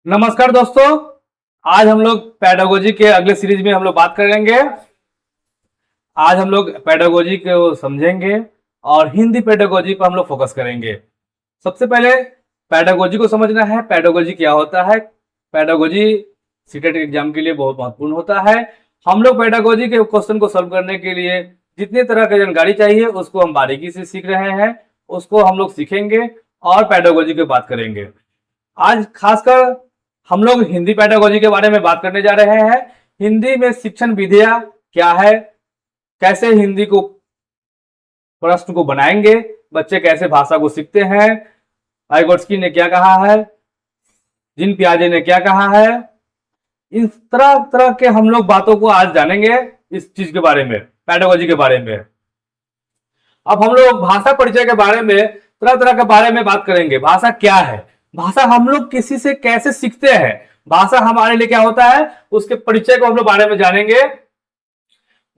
नमस्कार दोस्तों। आज हम लोग पेडागोजी के अगले सीरीज में हम लोग बात करेंगे। आज हम लोग पेडागोजी को समझेंगे और हिंदी पेडागोजी पर हम लोग फोकस करेंगे। सबसे पहले पेडागोजी को समझना है। पेडागोजी क्या होता है? पेडागोजी सीटेट एग्जाम के लिए बहुत महत्वपूर्ण होता है। हम लोग पेडागोजी के क्वेश्चन को सॉल्व करने के लिए जितने तरह की जानकारी चाहिए उसको हम बारीकी से सीख रहे हैं, उसको हम लोग सीखेंगे और पेडागोजी की बात करेंगे। आज खासकर हम लोग हिंदी पेडागोजी के बारे में बात करने जा रहे हैं। हिंदी में शिक्षण विधियां क्या है, कैसे हिंदी को प्रश्न को बनाएंगे, बच्चे कैसे भाषा को सीखते हैं, वाइगोट्स्की ने क्या कहा है, जिन पियाजे ने क्या कहा है, इन तरह तरह के हम लोग बातों को आज जानेंगे इस चीज के बारे में, पेडागोजी के बारे में। अब हम लोग भाषा परिचय के बारे में तरह तरह के बारे में बात करेंगे। भाषा क्या है, भाषा हम लोग किसी से कैसे सीखते हैं, भाषा हमारे लिए क्या होता है, उसके परिचय को हम लोग बारे में जानेंगे।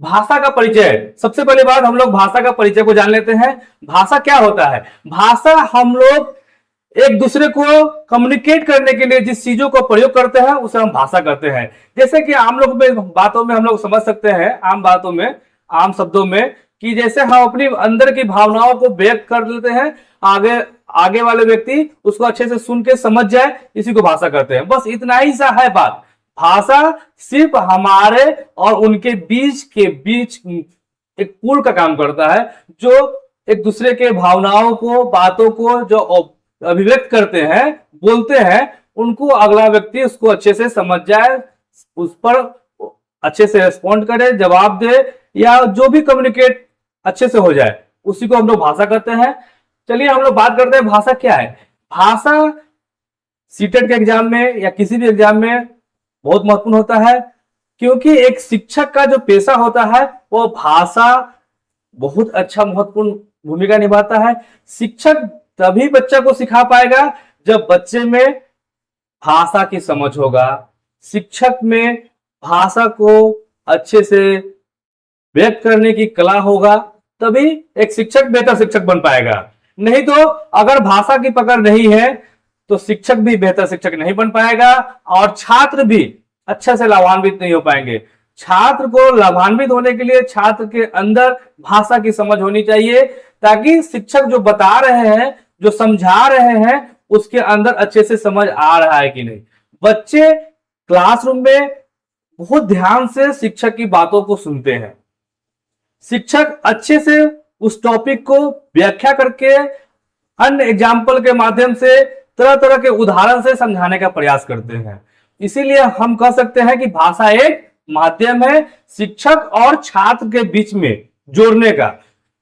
भाषा का परिचय, सबसे पहली बात हम लोग भाषा का परिचय को जान लेते हैं। भाषा क्या होता है? भाषा हम लोग एक दूसरे को कम्युनिकेट करने के लिए जिस चीजों को प्रयोग करते हैं उसे हम भाषा करते हैं। जैसे कि आम लोग में बातों में हम लोग समझ सकते हैं, आम बातों में, आम शब्दों में, कि जैसे हम अपनी अंदर की भावनाओं को व्यक्त कर लेते हैं, आगे वाले व्यक्ति उसको अच्छे से सुन के समझ जाए, इसी को भाषा करते हैं। बस इतना ही सा है बात। भाषा सिर्फ हमारे और उनके बीच एक पुल का काम करता है, जो एक दूसरे के भावनाओं को, बातों को जो अभिव्यक्त करते हैं, बोलते हैं, उनको अगला व्यक्ति उसको अच्छे से समझ जाए, उस पर अच्छे से रिस्पॉन्ड करे, जवाब दे, या जो भी कम्युनिकेट अच्छे से हो जाए, उसी को हम लोग भाषा करते हैं। चलिए हम लोग बात करते हैं भाषा क्या है। भाषा सीटेट के एग्जाम में या किसी भी एग्जाम में बहुत महत्वपूर्ण होता है, क्योंकि एक शिक्षक का जो पेशा होता है वो भाषा बहुत अच्छा महत्वपूर्ण भूमिका निभाता है। शिक्षक तभी बच्चा को सिखा पाएगा जब बच्चे में भाषा की समझ होगा, शिक्षक में भाषा को अच्छे से व्यक्त करने की कला होगा, तभी एक शिक्षक बेहतर शिक्षक बन पाएगा। नहीं तो अगर भाषा की पकड़ नहीं है तो शिक्षक भी बेहतर शिक्षक नहीं बन पाएगा और छात्र भी अच्छे से लाभान्वित नहीं हो पाएंगे। छात्र को लाभान्वित होने के लिए छात्र के अंदर भाषा की समझ होनी चाहिए, ताकि शिक्षक जो बता रहे हैं, जो समझा रहे हैं, उसके अंदर अच्छे से समझ आ रहा है कि नहीं। बच्चे क्लासरूम में बहुत ध्यान से शिक्षक की बातों को सुनते हैं। शिक्षक अच्छे से उस टॉपिक को व्याख्या करके अन्य एग्जाम्पल के माध्यम से, तरह तरह के उदाहरण से समझाने का प्रयास करते हैं। इसीलिए हम कह सकते हैं कि भाषा एक माध्यम है शिक्षक और छात्र के बीच में जोड़ने का,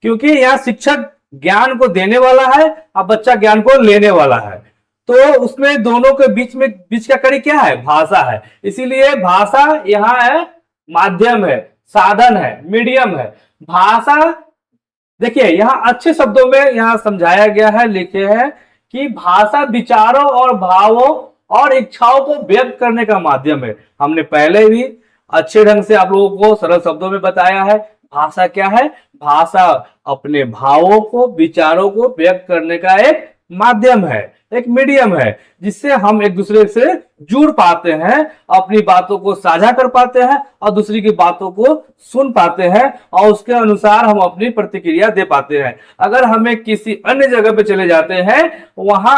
क्योंकि यहाँ शिक्षक ज्ञान को देने वाला है और बच्चा ज्ञान को लेने वाला है, तो उसमें दोनों के बीच का कड़ी क्या है? भाषा है। इसीलिए भाषा यहाँ है माध्यम है, साधन है, मीडियम है। भाषा देखिए यहाँ अच्छे शब्दों में यहाँ समझाया गया है, लिखे हैं कि भाषा विचारों और भावों और इच्छाओं को व्यक्त करने का माध्यम है। हमने पहले भी अच्छे ढंग से आप लोगों को सरल शब्दों में बताया है भाषा क्या है। भाषा अपने भावों को, विचारों को व्यक्त करने का एक माध्यम है, एक मीडियम है, जिससे हम एक दूसरे से जुड़ पाते हैं, अपनी बातों को साझा कर पाते हैं और दूसरी की बातों को सुन पाते हैं और उसके अनुसार हम अपनी प्रतिक्रिया दे पाते हैं। अगर हमें किसी अन्य जगह पे चले जाते हैं, वहां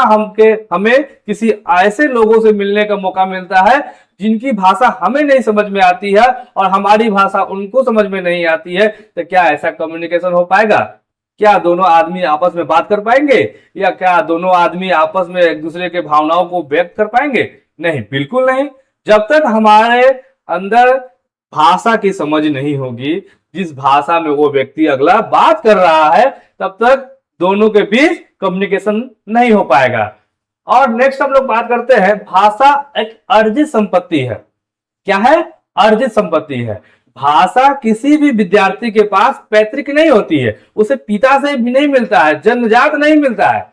हमें किसी ऐसे लोगों से मिलने का मौका मिलता है जिनकी भाषा हमें नहीं समझ में आती है और हमारी भाषा उनको समझ में नहीं आती है, तो क्या ऐसा कम्युनिकेशन हो पाएगा? क्या दोनों आदमी आपस में बात कर पाएंगे, या क्या दोनों आदमी आपस में एक दूसरे के भावनाओं को व्यक्त कर पाएंगे? नहीं, बिल्कुल नहीं। जब तक हमारे अंदर भाषा की समझ नहीं होगी, जिस भाषा में वो व्यक्ति अगला बात कर रहा है, तब तक दोनों के बीच कम्युनिकेशन नहीं हो पाएगा। और नेक्स्ट हम लोग बात करते हैं, भाषा एक अर्जित संपत्ति है। क्या है? अर्जित संपत्ति है। भाषा किसी भी विद्यार्थी के पास पैतृक नहीं होती है, उसे पिता से भी नहीं मिलता है, जन्मजात नहीं मिलता है।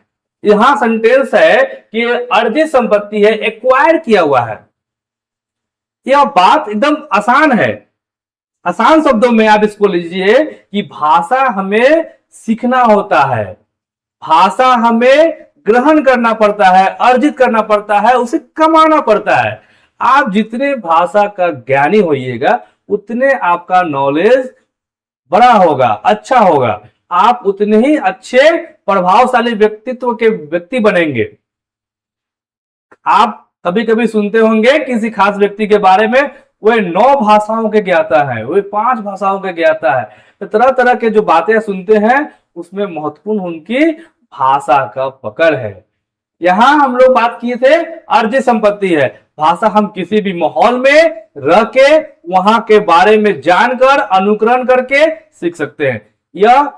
यहां सेंटेंस है कि अर्जित संपत्ति है, एक्वायर किया हुआ है। यह बात एकदम आसान है, आसान शब्दों में आप इसको लीजिए कि भाषा हमें सीखना होता है, भाषा हमें ग्रहण करना पड़ता है, अर्जित करना पड़ता है, उसे कमाना पड़ता है। आप जितने भाषा का ज्ञानी होइएगा उतने आपका नॉलेज बड़ा होगा, अच्छा होगा, आप उतने ही अच्छे प्रभावशाली व्यक्तित्व के व्यक्ति बनेंगे। आप कभी कभी सुनते होंगे किसी खास व्यक्ति के बारे में, वे 9 भाषाओं के ज्ञाता है, वे 5 भाषाओं के ज्ञाता है। तो तरह तरह के जो बातें सुनते हैं उसमें महत्वपूर्ण उनकी भाषा का पकड़ है। यहां हम लोग बात किए थे अर्जित संपत्ति है। भाषा हम किसी भी माहौल में रह के वहां के बारे में जानकर अनुकरण करके सीख सकते हैं। यह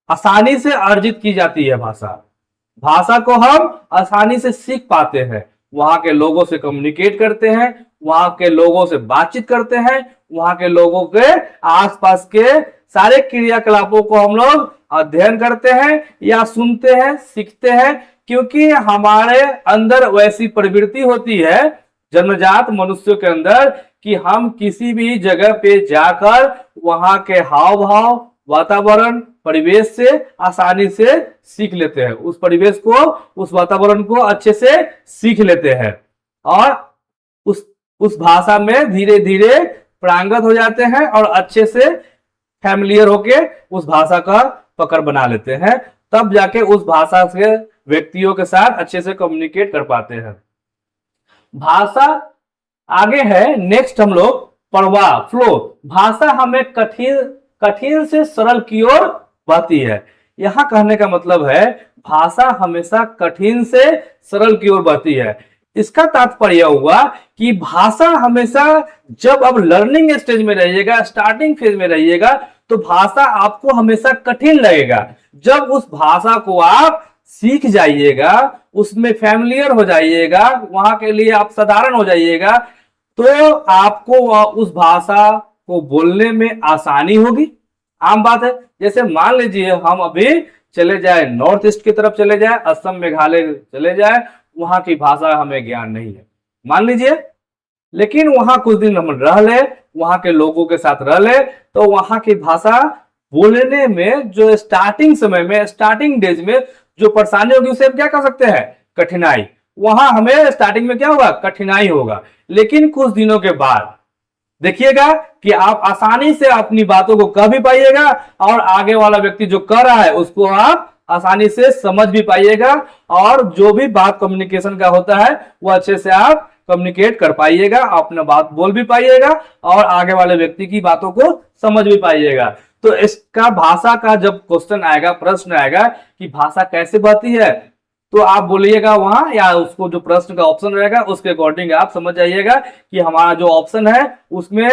आसानी से अर्जित की जाती है। भाषा को हम आसानी से सीख पाते हैं, वहां के लोगों से कम्युनिकेट करते हैं, वहां के लोगों से बातचीत करते हैं, वहां के लोगों के आसपास के सारे क्रियाकलापों को हम लोग अध्ययन करते हैं या सुनते हैं, सीखते हैं, क्योंकि हमारे अंदर वैसी प्रवृत्ति होती है जन्मजात मनुष्यों के अंदर कि हम किसी भी जगह पे जाकर वहां के हाव भाव, वातावरण, परिवेश से आसानी से सीख लेते हैं, उस परिवेश को, उस वातावरण को अच्छे से सीख लेते हैं और उस भाषा में धीरे धीरे प्रांगत हो जाते हैं और अच्छे से फैमिलियर होके उस भाषा का पकड़ बना लेते हैं। तब जाके उस भाषा के व्यक्तियों के साथ अच्छे से कम्युनिकेट कर पाते हैं। भाषा आगे है, नेक्स्ट हम लोग प्रवाह, फ्लो। भाषा हमें कठिन से सरल की ओर बहती है। यहां कहने का मतलब है भाषा हमेशा कठिन से सरल की ओर बहती है। इसका तात्पर्य हुआ कि भाषा हमेशा, जब आप लर्निंग स्टेज में रहिएगा, स्टार्टिंग फेज में रहिएगा, तो भाषा आपको हमेशा कठिन लगेगा। जब उस भाषा को आप सीख जाइएगा, उसमें फैमिलियर हो जाइएगा, वहां के लिए आप साधारण हो जाइएगा, तो आपको उस भाषा को बोलने में आसानी होगी। आम बात है, जैसे मान लीजिए हम अभी चले जाए नॉर्थ ईस्ट की तरफ, चले जाए असम, मेघालय चले जाए, वहां की भाषा हमें ज्ञान नहीं है मान लीजिए, लेकिन वहां कुछ दिन हम रह ले, वहां के लोगों के साथ रह ले, तो वहां की भाषा बोलने में जो स्टार्टिंग समय में, स्टार्टिंग डेज में जो परेशानी होगी उसे हम क्या कर सकते हैं, कठिनाई। वहां हमें स्टार्टिंग में क्या होगा, कठिनाई होगा, लेकिन कुछ दिनों के बाद देखिएगा कि आप आसानी से अपनी बातों को कह भी पाइएगा और आगे वाला व्यक्ति जो कर रहा है उसको आप आसानी से समझ भी पाइएगा, और जो भी बात कम्युनिकेशन का होता है वो अच्छे से आप कम्युनिकेट कर पाइएगा, अपना बात बोल भी पाइएगा और आगे वाले व्यक्ति की बातों को समझ भी पाइएगा। तो इसका भाषा का जब क्वेश्चन आएगा, प्रश्न आएगा कि भाषा कैसे बढ़ती है, तो आप बोलिएगा वहां, या उसको जो प्रश्न का ऑप्शन रहेगा उसके अकॉर्डिंग आप समझ जाइएगा कि हमारा जो ऑप्शन है उसमें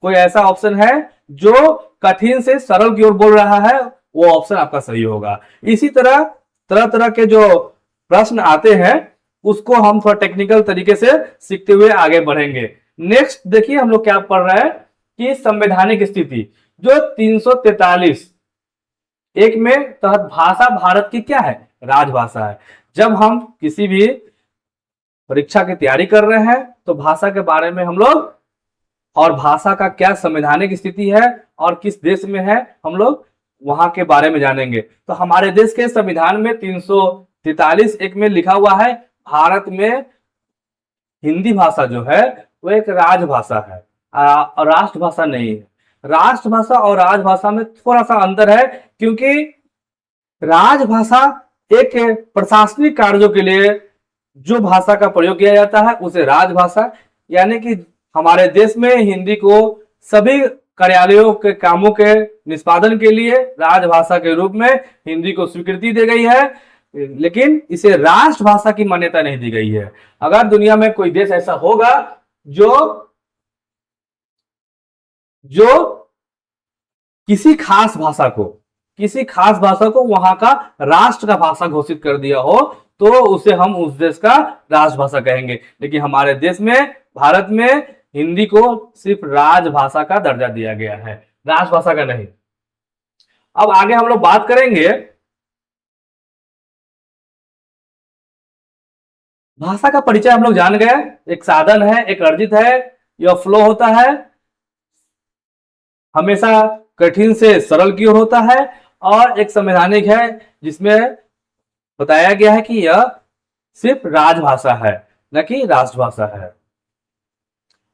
कोई ऐसा ऑप्शन है जो कठिन से सरल की ओर बोल रहा है, वो ऑप्शन आपका सही होगा। इसी तरह तरह तरह के जो प्रश्न आते हैं उसको हम थोड़ा टेक्निकल तरीके से सीखते हुए आगे बढ़ेंगे। नेक्स्ट देखिए हम लोग क्या पढ़ रहे हैं कि संवैधानिक स्थिति, जो 343 एक में तहत भाषा भारत की क्या है, राजभाषा है। जब हम किसी भी परीक्षा की तैयारी कर रहे हैं तो भाषा के बारे में हम लोग, और भाषा का क्या संवैधानिक स्थिति है और किस देश में है, हम लोग वहां के बारे में जानेंगे। तो हमारे देश के संविधान में 343 एक में लिखा हुआ है, भारत में हिंदी भाषा जो है वो एक राजभाषा है, राष्ट्रभाषा नहीं है। राष्ट्रभाषा और राजभाषा में थोड़ा सा अंतर है, क्योंकि राजभाषा एक प्रशासनिक कार्यों के लिए जो भाषा का प्रयोग किया जाता है उसे राजभाषा, यानी कि हमारे देश में हिंदी को सभी कार्यालयों के कामों के निष्पादन के लिए राजभाषा के रूप में हिंदी को स्वीकृति दी गई है, लेकिन इसे राष्ट्रभाषा की मान्यता नहीं दी गई है। अगर दुनिया में कोई देश ऐसा होगा जो किसी खास भाषा को वहां का राष्ट्र का भाषा घोषित कर दिया हो, तो उसे हम उस देश का राष्ट्रभाषा कहेंगे। लेकिन हमारे देश में, भारत में, हिंदी को सिर्फ राजभाषा का दर्जा दिया गया है, राष्ट्रभाषा का नहीं। अब आगे हम लोग बात करेंगे भाषा का परिचय। हम लोग जान गए, एक साधन है, एक अर्जित है, यह फ्लो होता है, हमेशा कठिन से सरल की ओर होता है, और एक संवैधानिक है जिसमें बताया गया है कि यह सिर्फ राजभाषा है, न कि राष्ट्रभाषा है।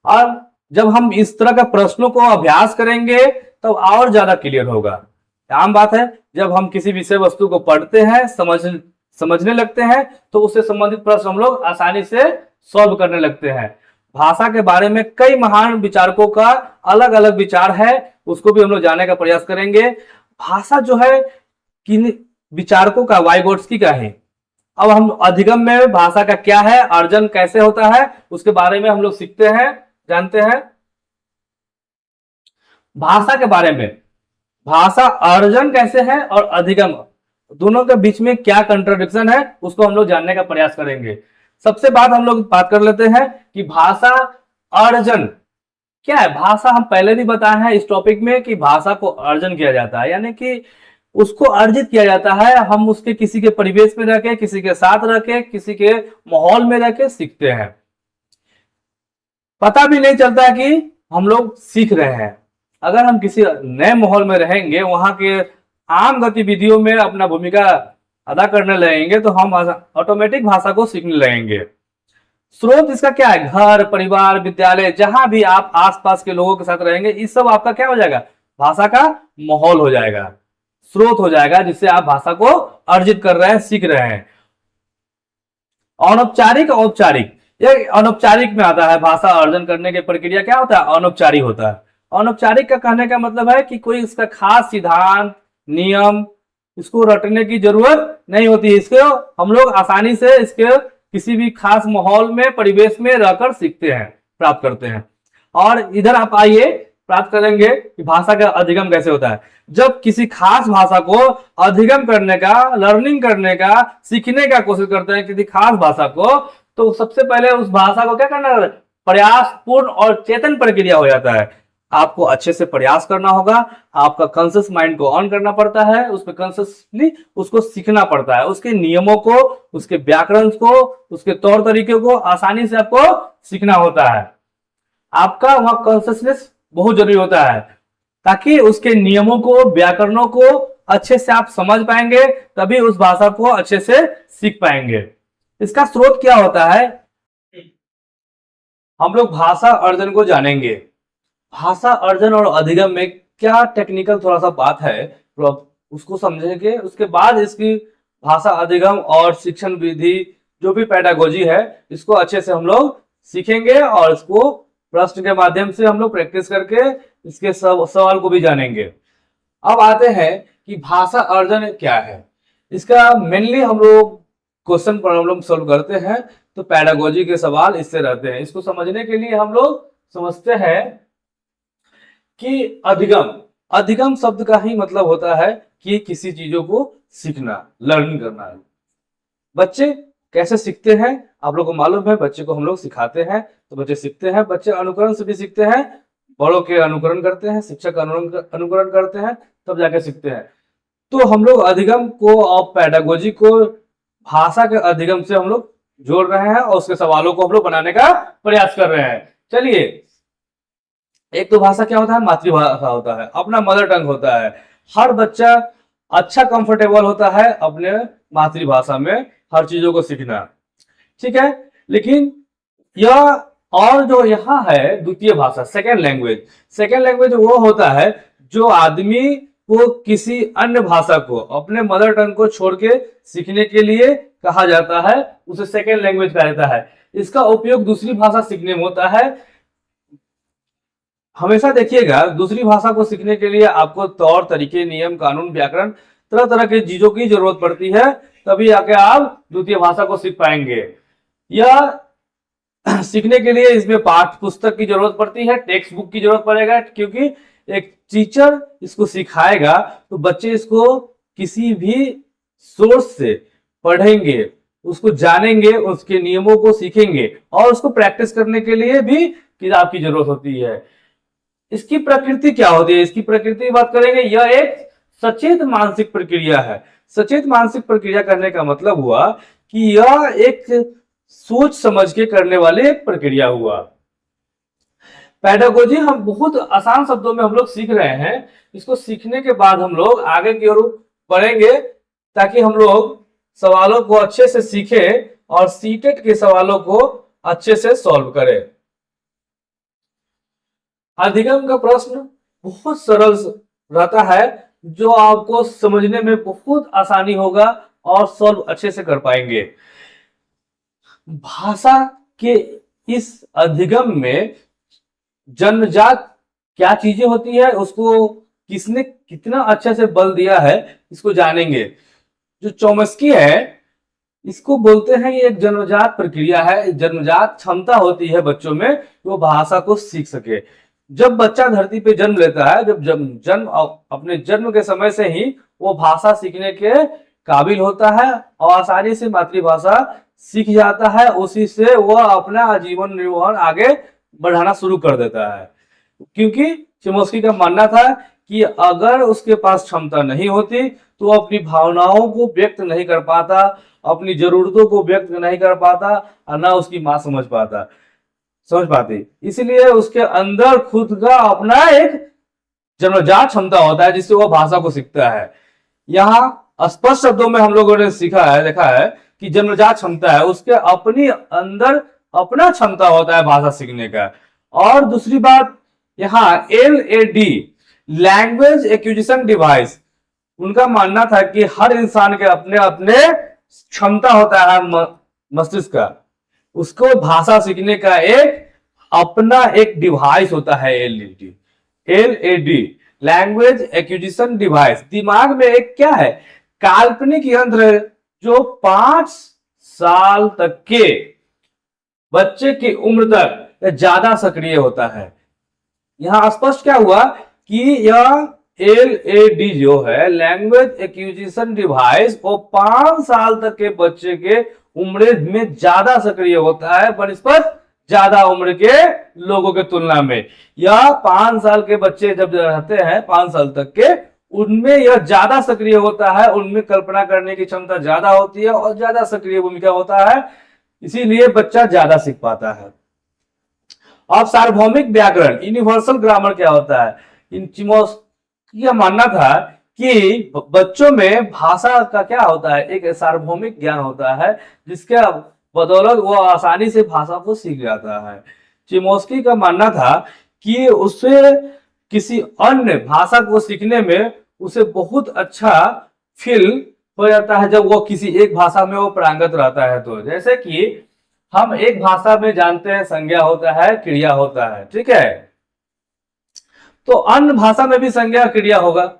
और जब हम इस तरह का प्रश्नों को अभ्यास करेंगे तब और ज्यादा क्लियर होगा। आम बात है, जब हम किसी विषय वस्तु को पढ़ते हैं, समझने लगते हैं, तो उससे संबंधित प्रश्न हम लोग आसानी से सॉल्व करने लगते हैं। भाषा के बारे में कई महान विचारकों का अलग अलग विचार है, उसको भी हम लोग जानने का प्रयास करेंगे। भाषा जो है किन विचारकों का, वाइगोट्स्की का है। अब हम अधिगम में भाषा का क्या है, अर्जन कैसे होता है, उसके बारे में हम लोग सीखते हैं, जानते हैं। भाषा के बारे में, भाषा अर्जन कैसे है और अधिगम, दोनों के बीच में क्या कंट्राडिक्शन है, उसको हम लोग जानने का प्रयास करेंगे। सबसे हम लोग बात कर लेते हैं कि भाषा अर्जन क्या है। भाषा हम पहले भी बताए हैं इस टॉपिक में कि भाषा को अर्जन किया जाता है, यानी कि उसको अर्जित किया जाता है। हम उसके किसी के परिवेश में रह के, किसी के साथ रह के, किसी के माहौल में रह के सीखते हैं। पता भी नहीं चलता कि हम लोग सीख रहे हैं। अगर हम किसी नए माहौल में रहेंगे, वहां के आम गतिविधियों में अपना भूमिका अदा करने लगेंगे, तो हम ऑटोमेटिक भाषा को सीखने लगेंगे। स्रोत इसका क्या है, घर, परिवार, विद्यालय, जहां भी आप आसपास के लोगों के साथ रहेंगे, इस सब आपका क्या हो जाएगा, भाषा का माहौल हो जाएगा, स्रोत हो जाएगा, जिससे आप भाषा को अर्जित कर रहे हैं, सीख रहे हैं। अनौपचारिक, औपचारिक, ये अनौपचारिक में आता है। भाषा अर्जन करने की प्रक्रिया क्या होता है, अनौपचारिक होता है। अनौपचारिक का कहने का मतलब है कि कोई इसका खास सिद्धांत, नियम, इसको रटने की जरूरत नहीं होती है। इसको हम लोग आसानी से इसके किसी भी खास माहौल में, परिवेश में रहकर सीखते हैं, प्राप्त करते हैं। और इधर आप आइए, प्राप्त करेंगे कि भाषा का अधिगम कैसे होता है। जब किसी खास भाषा को अधिगम करने का, लर्निंग करने का, सीखने का कोशिश करते हैं किसी खास भाषा को, तो सबसे पहले उस भाषा को क्या करना है, प्रयास पूर्ण और चेतन प्रक्रिया हो जाता है। आपको अच्छे से प्रयास करना होगा, आपका कॉन्शियस माइंड को ऑन करना पड़ता है, उस पर कॉन्शियसली उसको सीखना पड़ता है। उसके नियमों को, उसके व्याकरण को, उसके तौर तरीके को आसानी से आपको सीखना होता है। आपका वहां कॉन्शियसनेस बहुत जरूरी होता है, ताकि उसके नियमों को, व्याकरणों को अच्छे से आप समझ पाएंगे, तभी उस भाषा को अच्छे से सीख पाएंगे। इसका स्रोत क्या होता है, हम लोग भाषा अर्जन को जानेंगे। भाषा अर्जन और अधिगम में क्या टेक्निकल थोड़ा सा बात है, तो उसको समझेंगे। उसके बाद इसकी भाषा अधिगम और शिक्षण विधि, जो भी पेडागोजी है, इसको अच्छे से हम लोग सीखेंगे और इसको प्रश्न के माध्यम से हम लोग प्रैक्टिस करके इसके सवाल को भी जानेंगे। अब आते हैं कि भाषा अर्जन क्या है। इसका मेनली हम लोग क्वेश्चन प्रॉब्लम सॉल्व करते हैं, तो पेडागोजी के सवाल इससे रहते हैं। इसको समझने के लिए हम लोग समझते हैं कि अधिगम, अधिगम शब्द का ही मतलब होता है कि किसी चीजों को सीखना, लर्निंग करना है। बच्चे कैसे सीखते हैं, आप लोगों को मालूम है, बच्चे को हम लोग सिखाते हैं तो बच्चे सीखते हैं। बच्चे अनुकरण से भी सीखते हैं, बड़ों के अनुकरण करते हैं, शिक्षक अनुकरण करते हैं, तब जाके सीखते हैं। तो हम लोग अधिगम को और पेडागोजी को भाषा के अधिगम से हम लोग जोड़ रहे हैं और उसके सवालों को हम लोग बनाने का प्रयास कर रहे हैं। चलिए, एक तो भाषा क्या होता है, मातृभाषा होता है, अपना मदर टंग होता है। हर बच्चा अच्छा कंफर्टेबल होता है अपने मातृभाषा में हर चीजों को सीखना, ठीक है। लेकिन यह और जो यहाँ है द्वितीय भाषा, सेकेंड लैंग्वेज, सेकेंड लैंग्वेज वो होता है जो आदमी को किसी अन्य भाषा को, अपने मदर टंग को छोड़ के सीखने के लिए कहा जाता है, उसे सेकेंड लैंग्वेज कहा जाता है। इसका उपयोग दूसरी भाषा सीखने में होता है। हमेशा देखिएगा, दूसरी भाषा को सीखने के लिए आपको तौर तरीके, नियम, कानून, व्याकरण, तरह तरह की चीजों की जरूरत पड़ती है, तभी आके आप द्वितीय भाषा को सीख पाएंगे। यह सीखने के लिए इसमें पाठ्य पुस्तक की जरूरत पड़ती है, टेक्स्ट बुक की जरूरत पड़ेगा, क्योंकि एक टीचर इसको सिखाएगा तो बच्चे इसको किसी भी सोर्स से पढ़ेंगे, उसको जानेंगे, उसके नियमों को सीखेंगे और उसको प्रैक्टिस करने के लिए भी किताब की जरूरत होती है। इसकी प्रकृति क्या होती है, इसकी प्रकृति की बात करेंगे। यह एक सचेत मानसिक प्रक्रिया है। सचेत मानसिक प्रक्रिया करने का मतलब हुआ कि यह एक सोच समझ के करने वाले प्रक्रिया हुआ। पेडागोजी हम बहुत आसान शब्दों में हम लोग सीख रहे हैं। इसको सीखने के बाद हम लोग आगे की ओर बढ़ेंगे, ताकि हम लोग सवालों को अच्छे से सीखे और सीटेट के सवालों को अच्छे से सॉल्व करे। अधिगम का प्रश्न बहुत सरल रहता है, जो आपको समझने में बहुत आसानी होगा और सॉल्व अच्छे से कर पाएंगे। भाषा के इस अधिगम में जन्मजात क्या चीजें होती है, उसको किसने कितना अच्छे से बल दिया है, इसको जानेंगे। जो चौमस्की है, इसको बोलते हैं ये एक जन्मजात प्रक्रिया है, जन्मजात क्षमता होती है बच्चों में कि वो भाषा को सीख सके। जब बच्चा धरती पे जन्म लेता है, जब जन्म अपने जन्म के समय से ही वो भाषा सीखने के काबिल होता है और आसानी से मातृभाषा सीख जाता है। उसी से वह अपना जीवन निर्वहन आगे बढ़ाना शुरू कर देता है। क्योंकि चमोस्की का मानना था कि अगर उसके पास क्षमता नहीं होती तो वो अपनी भावनाओं को व्यक्त नहीं कर पाता, अपनी जरूरतों को व्यक्त नहीं कर पाता और ना उसकी मां समझ पाती। इसलिए उसके अंदर खुद का अपना एक जन्मजात क्षमता होता है जिससे वो भाषा को सीखता है। यहाँ स्पष्ट शब्दों में हम लोगों ने देखा है कि जन्मजात क्षमता है, उसके अपनी अंदर अपना क्षमता होता है भाषा सीखने का। और दूसरी बात, यहाँ LAD लैंग्वेज एक्विजिशन डिवाइस, उनका मानना था कि हर इंसान के अपने अपने क्षमता होता है मस्तिष्क का, उसको भाषा सीखने का अपना एक डिवाइस होता है। LAD लैंग्वेज एक्विजिशन डिवाइस दिमाग में एक क्या है, काल्पनिक यंत्र जो 5 साल तक के बच्चे की उम्र तक ज्यादा सक्रिय होता है। यहां स्पष्ट क्या हुआ कि यह LAD जो है लैंग्वेज एक्विजिशन डिवाइस, वो 5 साल तक के बच्चे के उम्र में ज्यादा सक्रिय होता है बनस्पत ज्यादा उम्र के लोगों के तुलना में। यह 5 साल के बच्चे जब रहते हैं 5 साल तक के, उनमें यह ज्यादा सक्रिय होता है, उनमें कल्पना करने की क्षमता ज्यादा होती है और ज्यादा सक्रिय भूमिका होता है, इसीलिए बच्चा ज्यादा सीख पाता है। अब सार्वभौमिक व्याकरण यूनिवर्सल ग्रामर क्या होता है, इन चमोस्की का मानना था कि बच्चों में भाषा का क्या होता है, एक सार्वभौमिक ज्ञान होता है जिसके बदौलत वो आसानी से भाषा को सीख जाता है। चमोस्की का मानना था कि उससे किसी अन्य भाषा को सीखने में उसे बहुत अच्छा फील हो जाता है जब वो किसी एक भाषा में वो पारंगत रहता है। तो जैसे कि हम एक भाषा में जानते हैं संज्ञा होता है, क्रिया होता है, ठीक है, तो अन्य भाषा में भी संज्ञा क्रिया होगा,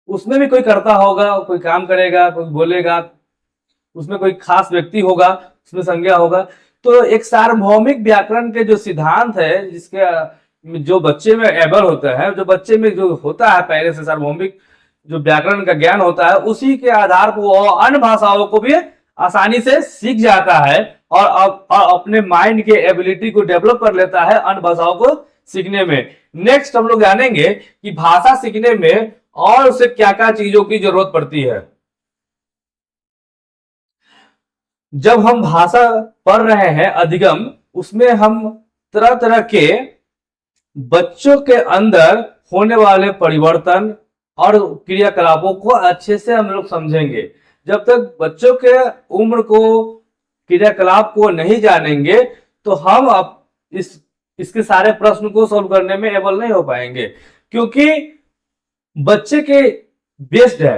उसमें भी कोई करता होगा, कोई काम करेगा, कोई बोलेगा, उसमें कोई खास व्यक्ति होगा, उसमें संज्ञा होगा। तो एक सार्वभौमिक व्याकरण के जो सिद्धांत है, जिसके जो बच्चे में एबल होता है, जो बच्चे में जो होता है पहले से सार्वभौमिक जो व्याकरण का ज्ञान होता है, उसी के आधार पर वो अन्य भाषाओं को भी आसानी से सीख जाता है और अपने माइंड के एबिलिटी को डेवलप कर लेता है अन्य भाषाओं को सीखने में। नेक्स्ट हम लोग जानेंगे कि भाषा सीखने में और उसे क्या क्या चीजों की जरूरत पड़ती है। जब हम भाषा पढ़ रहे हैं अधिगम, उसमें हम तरह तरह के बच्चों के अंदर होने वाले परिवर्तन और क्रियाकलापों को अच्छे से हम लोग समझेंगे। जब तक बच्चों के उम्र को क्रियाकलाप को नहीं जानेंगे तो हम इसके सारे प्रश्न को सॉल्व करने में एबल नहीं हो पाएंगे, क्योंकि बच्चे के बेस्ड है,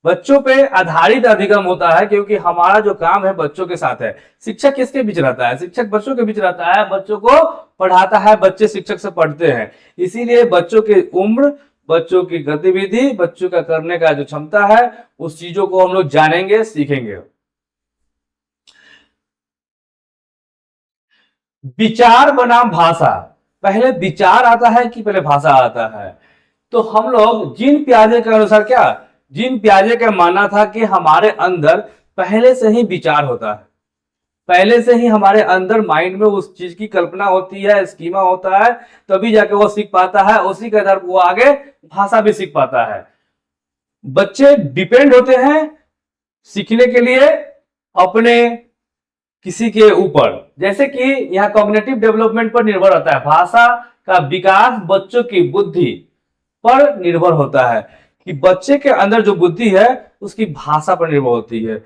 बच्चों पे आधारित अधिगम होता है, क्योंकि हमारा जो काम है बच्चों के साथ है। शिक्षक किसके बीच रहता है, शिक्षक बच्चों के बीच रहता है, बच्चों को पढ़ाता है, बच्चे शिक्षक से पढ़ते हैं। इसीलिए बच्चों की उम्र, बच्चों की गतिविधि, बच्चों का करने का जो क्षमता है, उस चीजों को हम लोग जानेंगे, सीखेंगे। विचार बनाम भाषा, पहले विचार आता है कि पहले भाषा आता है? तो हम लोग जीन पियाजे के अनुसार क्या, जीन पियाजे का मानना था कि हमारे अंदर पहले से ही विचार होता है, पहले से ही हमारे अंदर माइंड में उस चीज की कल्पना होती है, स्कीमा होता है, तभी जाके वो सीख पाता है, उसी के आधार पर वो आगे भाषा भी सीख पाता है। बच्चे डिपेंड होते हैं सीखने के लिए अपने किसी के ऊपर, जैसे कि यहाँ कॉग्निटिव डेवलपमेंट पर निर्भर रहता है। भाषा का विकास बच्चों की बुद्धि पर निर्भर होता है कि बच्चे के अंदर जो बुद्धि है उसकी भाषा पर निर्भर होती है।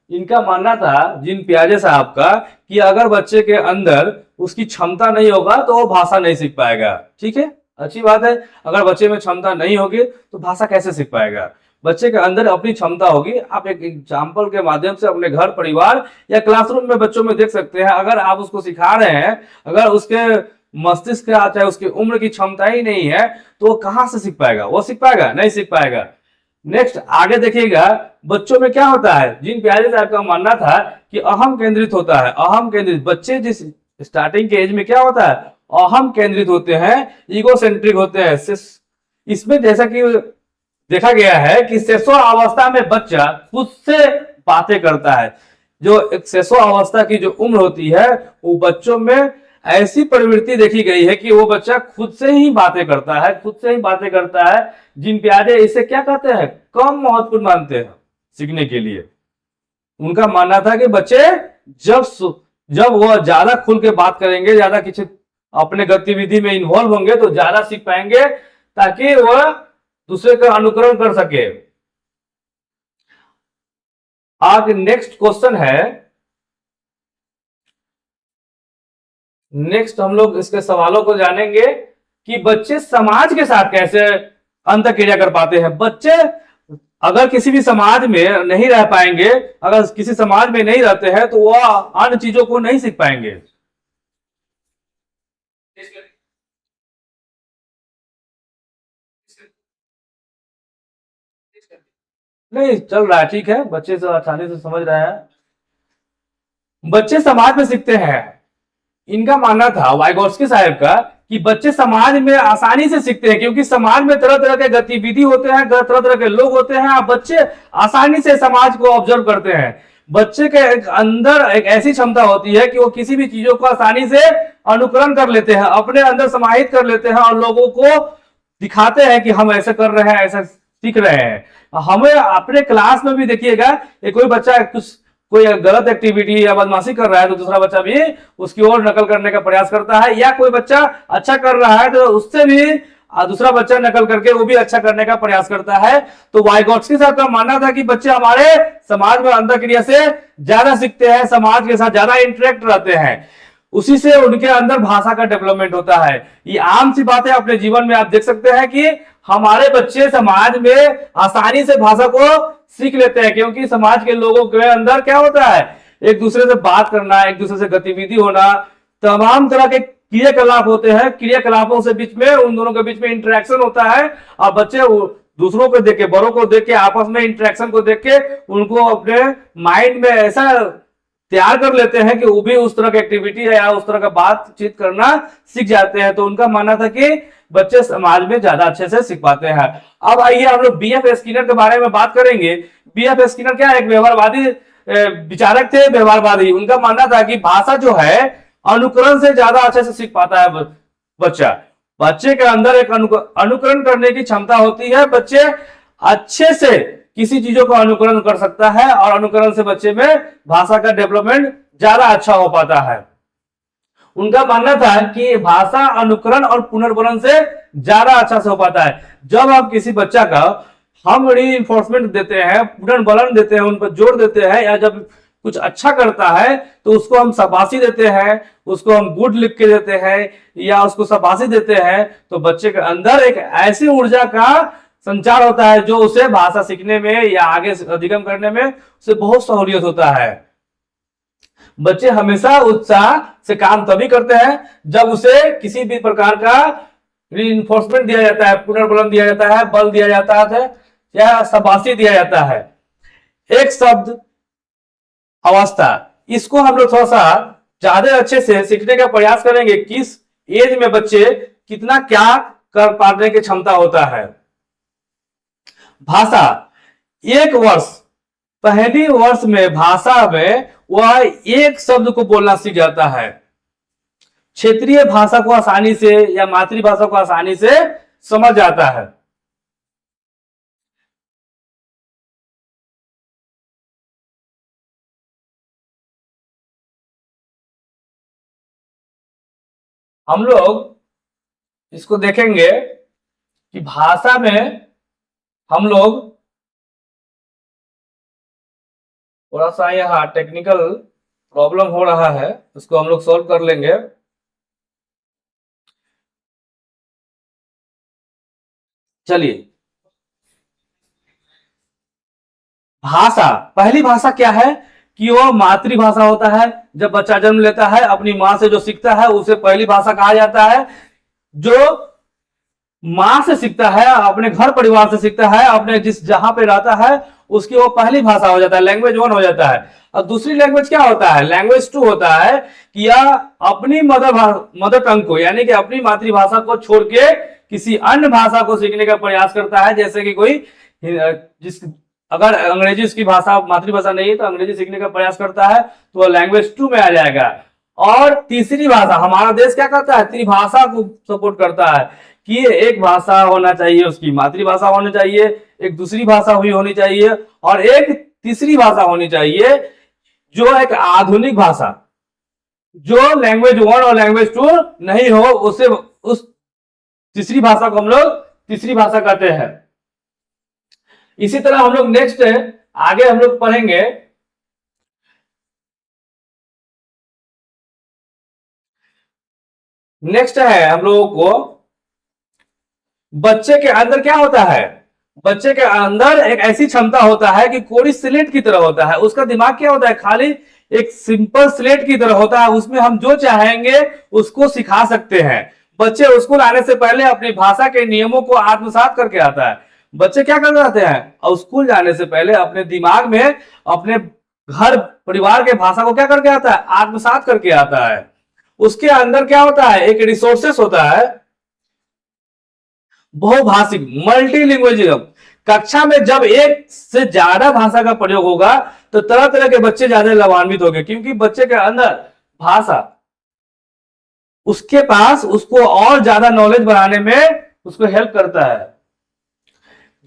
इनका मानना था जिन प्याजे साहब का कि अगर बच्चे के अंदर उसकी क्षमता नहीं होगा तो वो भाषा नहीं सीख पाएगा। ठीक है, अच्छी बात है। अगर बच्चे में क्षमता नहीं होगी तो भाषा कैसे सीख पाएगा? बच्चे के अंदर अपनी क्षमता होगी। आप एक एग्जाम्पल के माध्यम से अपने घर परिवार या क्लासरूम में बच्चों में देख सकते हैं। अगर आप उसको सिखा रहे हैं, अगर उसके मस्तिष्क के चाहे उसकी उम्र की क्षमता ही नहीं है तो वो कहां से सीख पाएगा? वो सीख पाएगा? नहीं सीख पाएगा। नेक्स्ट आगे देखिएगा, बच्चों में क्या होता है, जिन प्यारे साहब का मानना था कि अहम केंद्रित होता है। अहम केंद्रित बच्चे जिस स्टार्टिंग के एज में क्या होता है, अहम केंद्रित होते हैं, ईगो सेंट्रिक होते हैं। इसमें जैसा कि देखा गया है कि शैशव अवस्था में बच्चा खुद से बातें करता है। जो एक शैशव अवस्था की जो उम्र होती है, वो बच्चों में ऐसी प्रवृत्ति देखी गई है कि वो बच्चा खुद से ही बातें करता है, खुद से ही बातें करता है। जिन प्यारे इसे क्या कहते हैं, कम महत्वपूर्ण मानते हैं सीखने के लिए। उनका मानना था कि बच्चे जब जब वो ज्यादा खुल के बात करेंगे, ज्यादा किसी अपने गतिविधि में इन्वॉल्व होंगे तो ज्यादा सीख पाएंगे, ताकि वह दूसरे का अनुकरण कर सके। आगे नेक्स्ट क्वेश्चन है, नेक्स्ट हम लोग इसके सवालों को जानेंगे कि बच्चे समाज के साथ कैसे अंतःक्रिया कर पाते हैं। बच्चे अगर किसी भी समाज में नहीं रह पाएंगे, अगर किसी समाज में नहीं रहते हैं तो वह अन्य चीजों को नहीं सीख पाएंगे। नहीं चल रहा है, ठीक है, बच्चे से आसानी से समझ रहे हैं। बच्चे समाज में सीखते हैं। इनका मानना था वाइगोत्स्की साहब का कि बच्चे समाज में आसानी से सीखते हैं, क्योंकि समाज में तरह तरह के गतिविधि होते हैं, तरह तरह के लोग होते हैं। बच्चे आसानी से समाज को ऑब्जर्व करते हैं। बच्चे के अंदर एक ऐसी क्षमता होती है कि वो किसी भी चीजों को आसानी से अनुकरण कर लेते हैं, अपने अंदर समाहित कर लेते हैं और लोगों को दिखाते हैं कि हम ऐसा कर रहे हैं, ऐसा सीख रहे हैं। हमें अपने क्लास में भी देखिएगा, कोई बच्चा कुछ कोई गलत एक्टिविटी या बदमाशी कर रहा है तो दूसरा बच्चा भी उसकी ओर नकल करने का प्रयास करता है, या कोई बच्चा अच्छा कर रहा है तो उससे भी दूसरा बच्चा नकल करके वो भी अच्छा करने का प्रयास करता है। तो वाइगोत्स्की साहब का मानना था कि बच्चे हमारे समाज में अंतःक्रिया से ज्यादा सीखते हैं, समाज के साथ ज्यादा इंटरेक्ट रहते हैं, उसी से उनके अंदर भाषा का डेवलपमेंट होता है। ये आम सी बात है, अपने जीवन में आप देख सकते हैं कि हमारे बच्चे समाज में आसानी से भाषा को सीख लेते हैं, क्योंकि समाज के लोगों के अंदर क्या होता है, एक दूसरे से बात करना, एक दूसरे से गतिविधि होना, तमाम तरह के क्रियाकलाप होते हैं। क्रियाकलापों से बीच में उन दोनों के बीच में इंटरेक्शन होता है, और बच्चे दूसरों को देख के, बड़ों को देख के, आपस में इंटरेक्शन को देख के उनको अपने माइंड में ऐसा तैयार कर लेते हैं कि वो भी उस तरह की एक्टिविटी है या उस तरह का बातचीत करना सीख जाते हैं। तो उनका मानना था कि बच्चे समाज में ज्यादा अच्छे से सीख पाते हैं। अब आइए हम लोग बीएफ स्किनर के बारे में बात करेंगे। बीएफ स्किनर क्या, एक व्यवहारवादी विचारक थे, व्यवहारवादी। उनका मानना था कि भाषा जो है अनुकरण से ज्यादा अच्छे से सीख पाता है बच्चा। बच्चे के अंदर एक अनुकरण करने की क्षमता होती है। बच्चे अच्छे से किसी चीजों का अनुकरण कर सकता है, और अनुकरण से बच्चे में भाषा का डेवलपमेंट ज्यादा अच्छा हो पाता है। उनका मानना था कि भाषा अनुकरण और पुनर्वलन से ज्यादा अच्छा से हो पाता है। जब आप किसी बच्चा का हम री देते हैं, पुनर्वलन देते हैं, उन पर जोर देते हैं, या जब कुछ अच्छा करता है तो उसको हम शाबाशी देते हैं, उसको हम गुड लिख के देते हैं या उसको शाबाशी देते हैं, तो बच्चे के अंदर एक ऐसी ऊर्जा का संचार होता है जो उसे भाषा सीखने में या आगे अधिगम करने में उसे बहुत सहूलियत होता है। बच्चे हमेशा उत्साह से काम तभी करते हैं जब उसे किसी भी प्रकार का रीइंफोर्समेंट दिया जाता है, पुनर्बलन दिया जाता है, बल दिया जाता है या शाबाशी दिया जाता है। एक शब्द अवस्था, इसको हम लोग थोड़ा सा ज्यादा अच्छे से सीखने का प्रयास करेंगे। किस एज में बच्चे कितना क्या कर पाने की क्षमता होता है। भाषा, एक वर्ष, पहली वर्ष में भाषा में वह एक शब्द को बोलना सीख जाता है। क्षेत्रीय भाषा को आसानी से या मातृभाषा को आसानी से समझ जाता है। हम लोग इसको देखेंगे कि भाषा में हम लोग थोड़ा सा यहाँ टेक्निकल प्रॉब्लम हो रहा है, उसको हम लोग सॉल्व कर लेंगे। चलिए, भाषा, पहली भाषा क्या है कि वो मातृभाषा होता है। जब बच्चा जन्म लेता है अपनी माँ से जो सीखता है उसे पहली भाषा कहा जाता है। जो माँ से सीखता है, अपने घर परिवार से सीखता है, अपने जिस जहां पे रहता है उसकी वो पहली भाषा हो जाता है, लैंग्वेज वन हो जाता है। और दूसरी लैंग्वेज क्या होता है, लैंग्वेज टू होता है कि यह अपनी मदर टंग को यानी कि अपनी मातृभाषा को छोड़ के किसी अन्य भाषा को सीखने का प्रयास करता है। जैसे कि कोई जिस अगर अंग्रेजी उसकी भाषा मातृभाषा नहीं है तो अंग्रेजी सीखने का प्रयास करता है तो वह लैंग्वेज टू में आ जाएगा। और तीसरी भाषा, हमारा देश क्या करता है, त्रिभाषा को सपोर्ट करता है कि एक भाषा होना चाहिए, उसकी मातृभाषा होनी चाहिए, एक दूसरी भाषा हुई होनी चाहिए और एक तीसरी भाषा होनी चाहिए जो एक आधुनिक भाषा, जो लैंग्वेज वन और लैंग्वेज टू नहीं हो, उसे उस तीसरी भाषा को हम लोग तीसरी भाषा कहते हैं। इसी तरह हम लोग नेक्स्ट आगे हम लोग पढ़ेंगे। नेक्स्ट है हम लोगों को बच्चे के अंदर क्या होता है, बच्चे के अंदर एक ऐसी क्षमता होता है कि कोरी स्लेट की तरह होता है। उसका दिमाग क्या होता है, खाली एक सिंपल स्लेट की तरह होता है, उसमें हम जो चाहेंगे उसको सिखा सकते हैं। बच्चे स्कूल आने से पहले अपनी भाषा के नियमों को आत्मसात करके आता है। बच्चे क्या कर जाते हैं और स्कूल जाने से पहले अपने दिमाग में अपने घर परिवार के भाषा को क्या करके आता है, आत्मसात करके आता है। उसके अंदर क्या होता है, एक रिसोर्सेस होता है बहुभाषिक, मल्टीलिंग्वेजिज्म। कक्षा में जब एक से ज्यादा भाषा का प्रयोग होगा तो तरह तरह के बच्चे ज्यादा लाभान्वित होंगे, क्योंकि बच्चे के अंदर भाषा उसके पास उसको और ज्यादा नॉलेज बढ़ाने में उसको हेल्प करता है।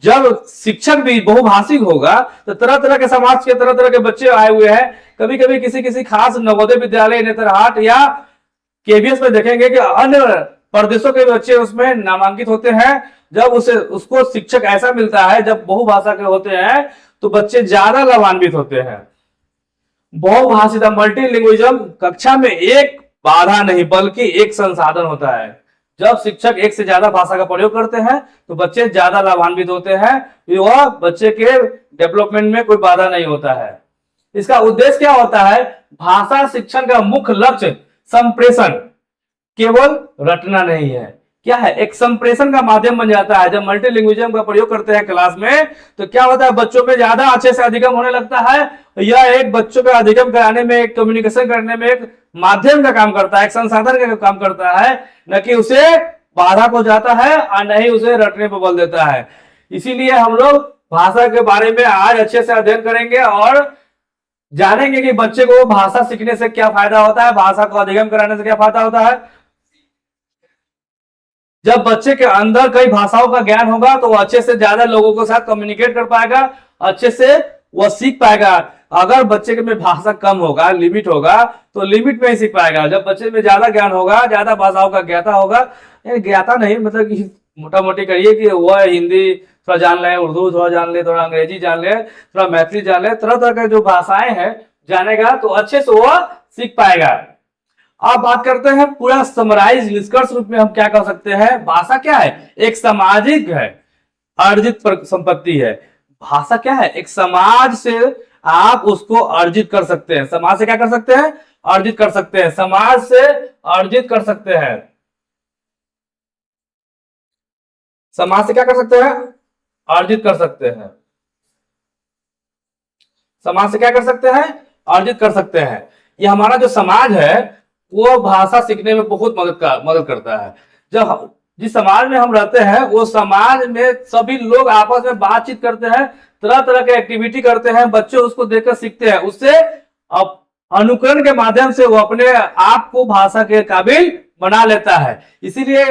जब शिक्षक भी बहुभाषिक होगा तो तरह तरह के समाज के तरह तरह के बच्चे आए हुए हैं। कभी कभी किसी किसी खास नवोदय विद्यालय नेतरहाट या केवीएस में देखेंगे कि अन्य प्रदेशों के बच्चे उसमें नामांकित होते हैं। जब उसको शिक्षक ऐसा मिलता है जब बहुभाषा के होते हैं तो बच्चे ज्यादा लाभान्वित होते हैं। बहुभाषिता मल्टीलिंग्विज्म कक्षा में एक बाधा नहीं बल्कि एक संसाधन होता है। जब शिक्षक एक से ज्यादा भाषा का प्रयोग करते हैं तो बच्चे ज्यादा लाभान्वित होते हैं, वह बच्चे के डेवलपमेंट में कोई बाधा नहीं होता है। इसका उद्देश्य क्या होता है, भाषा शिक्षण का मुख्य लक्ष्य संप्रेषण, केवल रटना नहीं है। क्या है, एक संप्रेषण का माध्यम बन जाता है। जब मल्टीलिंग्विज्म का प्रयोग करते हैं क्लास में तो क्या होता है, बच्चों में ज्यादा अच्छे से अधिगम होने लगता है। यह एक बच्चों का अधिगम कराने में, एक कम्युनिकेशन करने में एक माध्यम का काम करता है, एक संसाधन का काम करता है, न कि उसे बाधा को जाता है और न ही उसे रटने पर बल देता है। इसीलिए हम लोग भाषा के बारे में आज अच्छे से अध्ययन करेंगे और जानेंगे कि बच्चे को भाषा सीखने से क्या फायदा होता है, भाषा को अधिगम कराने से क्या फायदा होता है। जब बच्चे के अंदर कई भाषाओं का ज्ञान होगा तो वो अच्छे से ज्यादा लोगों के साथ कम्युनिकेट कर पाएगा, अच्छे से वह सीख पाएगा। अगर बच्चे में भाषा कम होगा, लिमिट होगा, तो लिमिट में ही सीख पाएगा। जब बच्चे में ज्यादा ज्ञान होगा, ज्यादा भाषाओं का ज्ञाता होगा, ज्ञाता नहीं मतलब कि मोटा मोटी करिए कि वह हिंदी थोड़ा जान ले, उर्दू थोड़ा जान ले, थोड़ा अंग्रेजी जान ले, थोड़ा मैथिली जान ले, तरह तरह के जो भाषाएं हैं जानेगा तो अच्छे से वह सीख पाएगा। अब बात करते हैं पूरा समराइज निष्कर्ष रूप में हम क्या कह सकते हैं, भाषा क्या है, एक सामाजिक है अर्जित संपत्ति है। भाषा क्या है, एक समाज से आप उसको अर्जित कर सकते हैं। समाज से क्या कर सकते हैं, अर्जित कर सकते हैं, समाज से अर्जित कर सकते हैं। समाज से क्या कर सकते हैं, अर्जित कर सकते हैं। समाज से क्या कर सकते हैं, अर्जित कर सकते हैं। ये हमारा जो समाज है वो भाषा सीखने में बहुत मदद करता है। जब जिस समाज में हम रहते हैं वो समाज में सभी लोग आपस में बातचीत करते हैं, तरह तरह के एक्टिविटी करते हैं, बच्चे उसको देखकर सीखते हैं, उससे अब अनुकरण के माध्यम से वो अपने आप को भाषा के काबिल बना लेता है। इसीलिए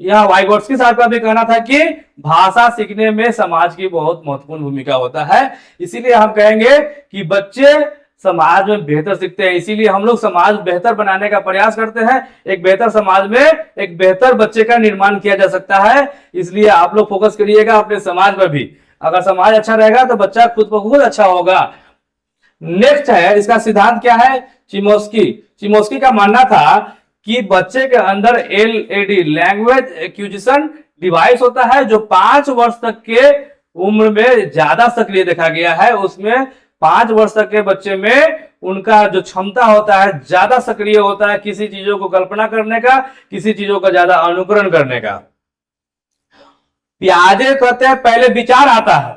यह वाइगोट्स्की साहब का भी कहना था कि भाषा सीखने में समाज की बहुत महत्वपूर्ण भूमिका होता है। इसीलिए हम कहेंगे कि बच्चे समाज में बेहतर सीखते हैं, इसीलिए हम लोग समाज बेहतर बनाने का प्रयास करते हैं। एक बेहतर समाज में एक बेहतर बच्चे का निर्माण किया जा सकता है। इसलिए आप लोग फोकस करिएगा अपने समाज पर भी। अगर समाज अच्छा रहेगा तो बच्चा खुद ब खुद अच्छा होगा। नेक्स्ट है, इसका सिद्धांत क्या है? चिमोस्की। चिमोस्की का मानना था कि बच्चे के अंदर एलएडी, लैंग्वेज एक्विजिशन डिवाइस होता है, जो 5 वर्ष तक के उम्र में ज्यादा सक्रिय देखा गया है। उसमें 5 वर्ष तक के बच्चे में उनका जो क्षमता होता है ज्यादा सक्रिय होता है, किसी चीजों को कल्पना करने का, किसी चीजों का ज्यादा अनुकरण करने का। पियाजे कहते हैं पहले विचार आता है,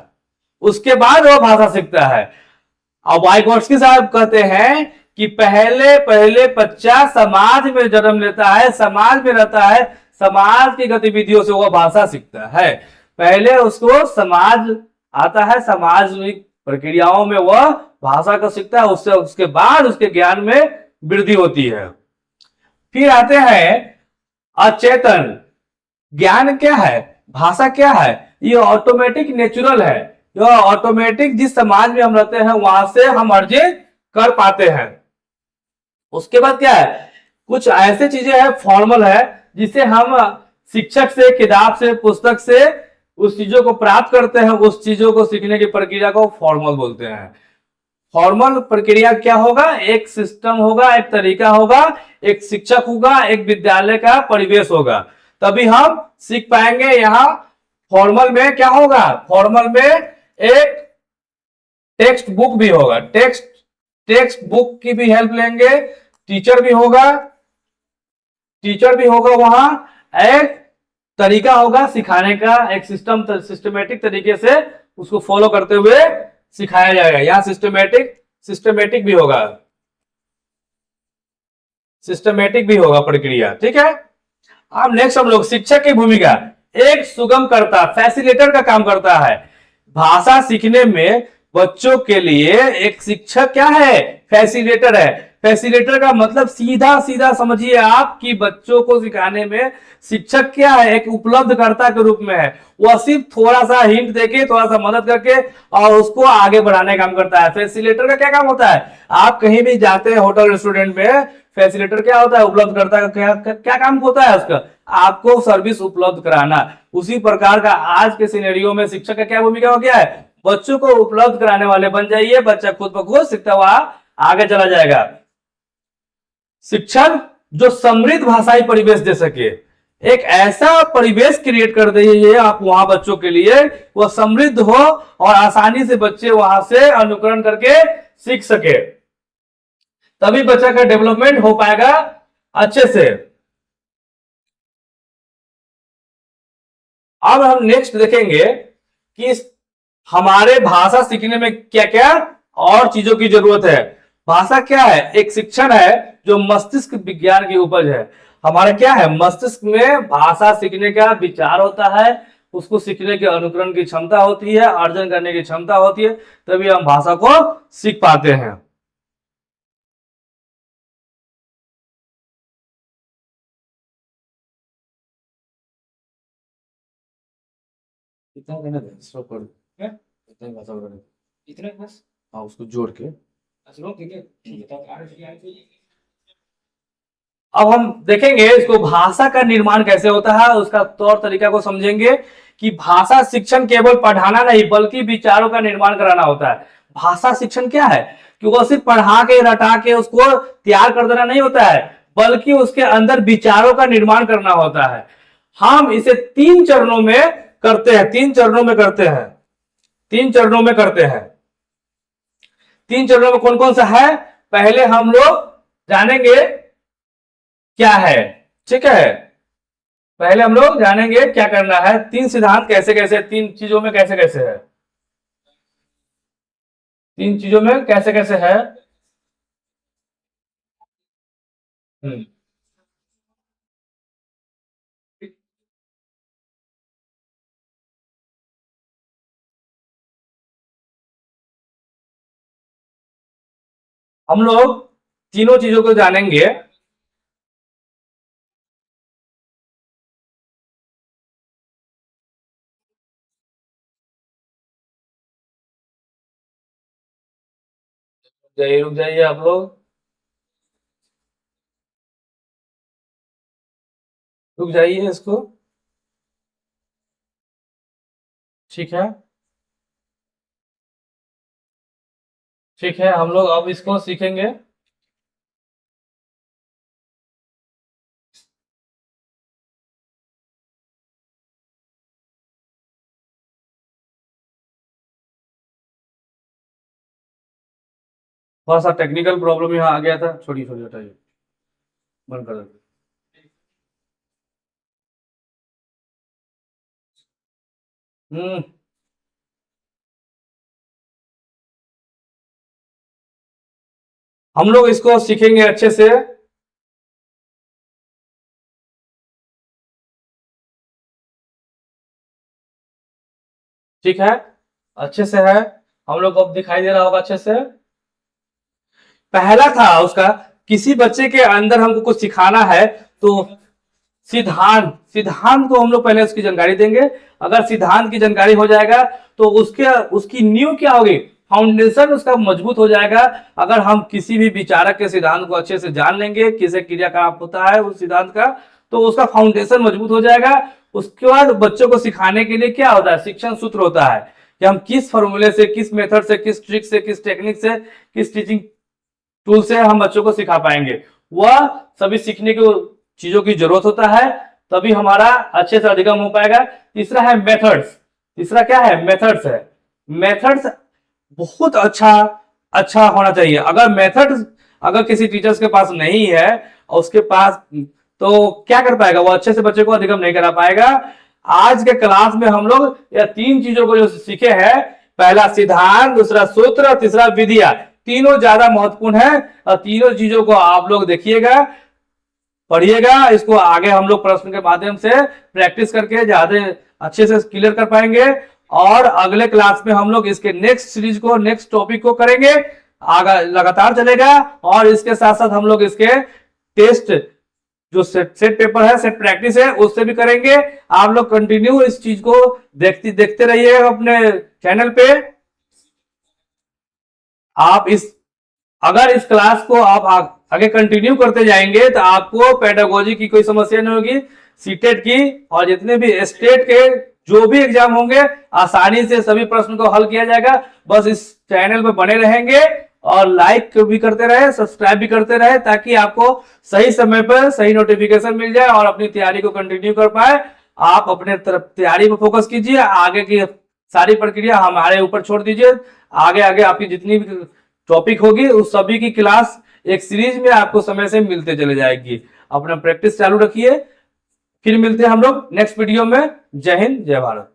उसके बाद वो भाषा सीखता है। अब वाइगोट्स्की साहब कहते हैं कि पहले पहले बच्चा समाज में जन्म लेता है, समाज में रहता है, समाज की गतिविधियों से वह भाषा सीखता है। पहले उसको समाज आता है, सामाजिक प्रक्रियाओं में वह भाषा को सीखता है, उससे उसके बाद उसके ज्ञान में वृद्धि होती है। फिर आते हैं अचेतन। ज्ञान क्या है, भाषा क्या है? ये ऑटोमेटिक नेचुरल है, यह ऑटोमेटिक जिस समाज में हम रहते हैं वहां से हम अर्जित कर पाते हैं। उसके बाद क्या है, कुछ ऐसे चीजें हैं फॉर्मल है, जिसे हम शिक्षक से, किताब से, पुस्तक से उस चीजों को प्राप्त करते हैं, उस चीजों को सीखने की प्रक्रिया को फॉर्मल बोलते हैं। फॉर्मल प्रक्रिया क्या होगा? एक सिस्टम होगा, एक तरीका होगा, एक शिक्षक होगा, एक विद्यालय का परिवेश होगा, तभी हम सीख पाएंगे। यहां फॉर्मल में क्या होगा? फॉर्मल में एक टेक्स्ट बुक भी होगा, टेक्स्ट बुक की भी हेल्प लेंगे, टीचर भी होगा, वहां एक तरीका होगा सिखाने का, एक सिस्टमेटिक तरीके से उसको फॉलो करते हुए सिखाया जाएगा। यहां सिस्टमेटिक भी होगा, प्रक्रिया। ठीक है। अब नेक्स्ट हम लोग शिक्षक की भूमिका। एक सुगम करता, फैसिलिटेटर का काम करता है भाषा सीखने में। बच्चों के लिए एक शिक्षक क्या है? फैसिलिटेटर है। फैसिलिटेटर का मतलब सीधा सीधा समझिए आप कि बच्चों को सिखाने में शिक्षक क्या है? एक उपलब्धकर्ता के रूप में है। वह सिर्फ थोड़ा सा हिंट देके, थोड़ा सा मदद करके और उसको आगे बढ़ाने का काम करता है। फैसिलिटेटर का क्या काम होता है? आप कहीं भी जाते हैं होटल रेस्टोरेंट में, फैसिलिटेटर क्या होता है? उपलब्धकर्ता का क्या काम होता है उसका? आपको सर्विस उपलब्ध कराना। उसी प्रकार का आज के सिनेरियो में शिक्षक का क्या भूमिका हो गया है? बच्चों को उपलब्ध कराने वाले बन जाइए, बच्चा खुद ब खुद सीखता हुआ आगे चला जाएगा। शिक्षक जो समृद्ध भाषाई परिवेश दे सके, एक ऐसा परिवेश क्रिएट कर दीजिए आप वहां बच्चों के लिए, वह समृद्ध हो और आसानी से बच्चे वहां से अनुकरण करके सीख सके, तभी बच्चा का डेवलपमेंट हो पाएगा अच्छे से। अब हम नेक्स्ट देखेंगे कि हमारे भाषा सीखने में क्या क्या और चीजों की जरूरत है। भाषा क्या है? एक शिक्षण है जो मस्तिष्क विज्ञान की उपज है। हमारा क्या है? मस्तिष्क में भाषा सीखने का विचार होता है, उसको सीखने के अनुकरण की क्षमता होती है, अर्जन करने की क्षमता होती है, तभी हम भाषा को सीख पाते हैं। इतना कहना था, स्टॉप कर दो। इतना ही भाषा बोलने। इतना ही बस। हाँ, उसको जोड़ के। अच्छा, ठीक है, ठीक है, तो आगे अब हम देखेंगे इसको भाषा का निर्माण कैसे होता है, उसका तौर तरीका को समझेंगे कि भाषा शिक्षण केवल पढ़ाना नहीं बल्कि विचारों का निर्माण कराना होता है। भाषा शिक्षण क्या है? कि वो सिर्फ पढ़ा के रटा के उसको तैयार कर देना नहीं होता है, बल्कि उसके अंदर विचारों का निर्माण करना होता है। हम इसे 3 चरणों में करते हैं, 3 चरणों में करते हैं, 3 चरणों में करते हैं। 3 चरणों में कौन कौन सा है? पहले हम लोग जानेंगे क्या है। ठीक है, पहले हम लोग जानेंगे क्या करना है, 3 सिद्धांत कैसे कैसे, 3 चीजों में कैसे कैसे है, 3 चीजों में कैसे कैसे है। हम्म, हम लोग तीनों चीजों को जानेंगे। जाइए, रुक जाइए आप लोग, रुक जाइए इसको। ठीक है। ठीक है, हम लोग अब इसको सीखेंगे। थोड़ा सा टेक्निकल प्रॉब्लम यहाँ आ गया था, छोड़िए छोड़िए, हटाइए, बंद कर देते। हम्म। हम लोग इसको सीखेंगे अच्छे से। ठीक है, अच्छे से है। हम लोग को अब दिखाई दे रहा होगा अच्छे से। पहला था उसका, किसी बच्चे के अंदर हमको कुछ सिखाना है तो सिद्धांत, सिद्धांत को हम लोग पहले उसकी जानकारी देंगे। अगर सिद्धांत की जानकारी हो जाएगा तो उसके उसकी नींव क्या होगी, फाउंडेशन उसका मजबूत हो जाएगा। अगर हम किसी भी विचारक के सिद्धांत को अच्छे से जान लेंगे, किसे क्रियाकलाप होता है उस सिद्धांत का, तो उसका फाउंडेशन मजबूत हो जाएगा। उसके बाद बच्चों को सिखाने के लिए क्या होता है, शिक्षण सूत्र होता है कि हम किस फॉर्मूले से, किस मेथड से, किस ट्रिक से, किस टेक्निक से, किस टीचिंग टूल से हम बच्चों को सिखा पाएंगे। वह सभी सीखने की चीजों की जरूरत होता है, तभी हमारा अच्छे से अधिगम हो पाएगा। तीसरा है मेथड्स। तीसरा क्या है, मेथड्स है। मेथड्स बहुत अच्छा अच्छा होना चाहिए। अगर मेथड्स अगर किसी टीचर्स के पास नहीं है और उसके पास, तो क्या कर पाएगा, वो अच्छे से बच्चे को अधिगम नहीं करा पाएगा। आज के क्लास में हम लोग यह तीन चीजों को जो सीखे हैं, पहला सिद्धांत, दूसरा सूत्र, तीसरा विधिया, तीनों ज्यादा महत्वपूर्ण है। और तीनों चीजों को आप लोग देखिएगा, पढ़िएगा, इसको आगे हम लोग प्रश्न के माध्यम से प्रैक्टिस करके ज्यादा अच्छे से क्लियर कर पाएंगे। और अगले क्लास में हम लोग इसके नेक्स्ट सीरीज को, नेक्स्ट टॉपिक को करेंगे, आगे लगातार चलेगा। और इसके साथ साथ हम लोग इसके टेस्ट जो सेट पेपर है, सेट प्रैक्टिस है, उससे भी करेंगे। आप लोग कंटिन्यू इस चीज को देखते रहिए अपने चैनल पे। आप इस अगर इस क्लास को आप आगे कंटिन्यू करते जाएंगे तो आपको पेडागोजी की कोई समस्या नहीं होगी। सीटेट की और जितने भी स्टेट के जो भी एग्जाम होंगे, आसानी से सभी प्रश्न को हल किया जाएगा। बस इस चैनल पर बने रहेंगे और लाइक भी करते रहे, सब्सक्राइब भी करते रहे, ताकि आपको सही समय पर सही नोटिफिकेशन मिल जाए और अपनी तैयारी को कंटिन्यू कर पाए। आप अपने तरफ तैयारी पर फोकस कीजिए, आगे की सारी प्रक्रिया हमारे ऊपर छोड़ दीजिए। आगे आगे आपकी जितनी भी टॉपिक होगी उस सभी की क्लास एक सीरीज में आपको समय से मिलते चले जाएगी। अपना प्रैक्टिस चालू रखिए। फिर मिलते हैं हम लोग नेक्स्ट वीडियो में। जय हिंद, जय भारत।